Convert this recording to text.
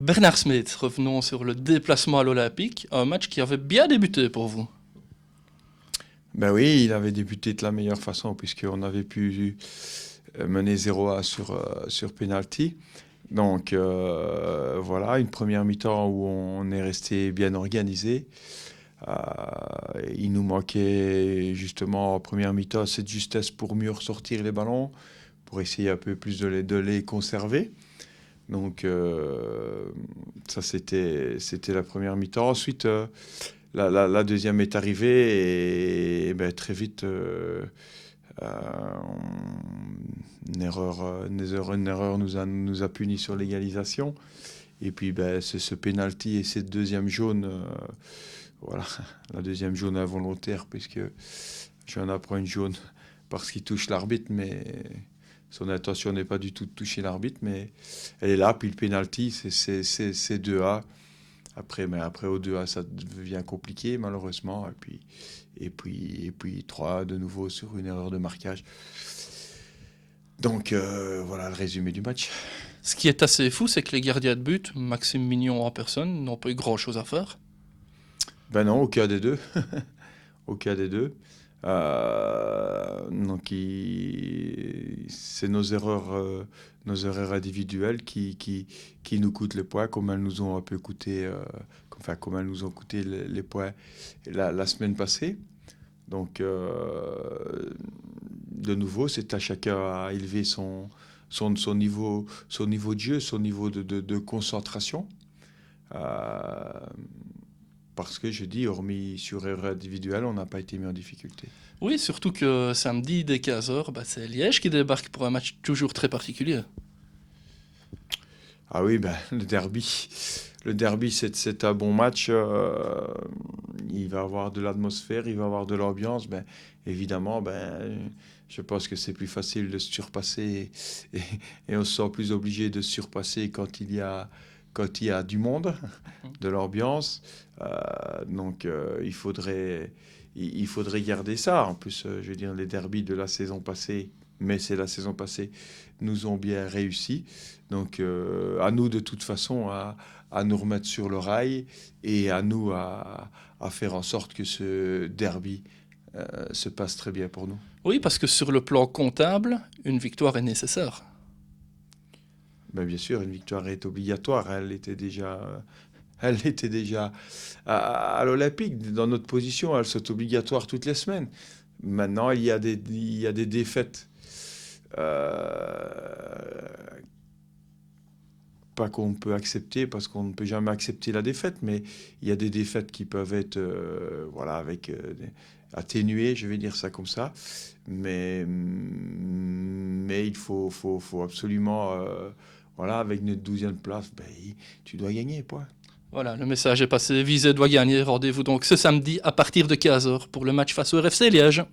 Bernard Smith, revenons sur le déplacement à l'Olympique, un match qui avait bien débuté pour vous. Ben oui, il avait débuté de la meilleure façon puisqu'on avait pu mener 0-1 sur penalty. Donc voilà, une première mi-temps où on est resté bien organisé. Euh, il nous manquait justement en première mi-temps cette justesse pour mieux ressortir les ballons, pour essayer un peu plus de les conserver. Donc ça c'était la première mi-temps. Ensuite la deuxième est arrivée et ben, très vite une erreur nous a punis sur l'égalisation. Et puis ben, c'est ce penalty et cette deuxième jaune, voilà, la deuxième jaune involontaire puisque j'en apprends une jaune parce qu'il touche l'arbitre, mais son intention n'est pas du tout de toucher l'arbitre, mais elle est là. Puis le penalty, c'est 2-A. Après au 2-A, ça devient compliqué malheureusement. Et puis 3 de nouveau sur une erreur de marquage. Donc voilà le résumé du match. Ce qui est assez fou, c'est que les gardiens de but, Maxime Mignon en personne, n'ont pas eu grand-chose à faire. Ben non, aucun des deux. Aucun des deux. Donc c'est nos erreurs individuelles qui nous coûtent les points, comme elles nous ont un peu coûté, comme elles nous ont coûté les points la semaine passée. Donc de nouveau, c'est à chacun à élever son niveau de jeu, son niveau de concentration. Euh, Parce que je dis, hormis sur erreur individuelle, on n'a pas été mis en difficulté. Oui, surtout que samedi, dès 15h, c'est Liège qui débarque pour un match toujours très particulier. Ah oui, ben, le derby. Le derby, c'est un bon match. Il va avoir de l'atmosphère, il va avoir de l'ambiance. Ben, évidemment, je pense que c'est plus facile de se surpasser et, et on se sent plus obligé de se surpasser quand il y a du monde, de l'ambiance. Donc il faudrait garder ça. En plus, je veux dire, les derbys de la saison passée, mais c'est la saison passée, nous ont bien réussi. Donc à nous de toute façon à nous remettre sur le rail et à nous à faire en sorte que ce derby se passe très bien pour nous. Oui, parce que sur le plan comptable, une victoire est nécessaire. Ben, bien sûr, une victoire est obligatoire. Elle était déjà à l'Olympique. Dans notre position, elle sont obligatoire toutes les semaines. Maintenant, il y a des défaites. Pas qu'on peut accepter, parce qu'on ne peut jamais accepter la défaite, mais il y a des défaites qui peuvent être voilà, atténuées, je vais dire ça comme ça. Mais il faut absolument, voilà, avec notre 12e place, tu dois gagner, point. Voilà, le message est passé, Visé doit gagner, rendez-vous donc ce samedi à partir de 15h pour le match face au RFC Liège.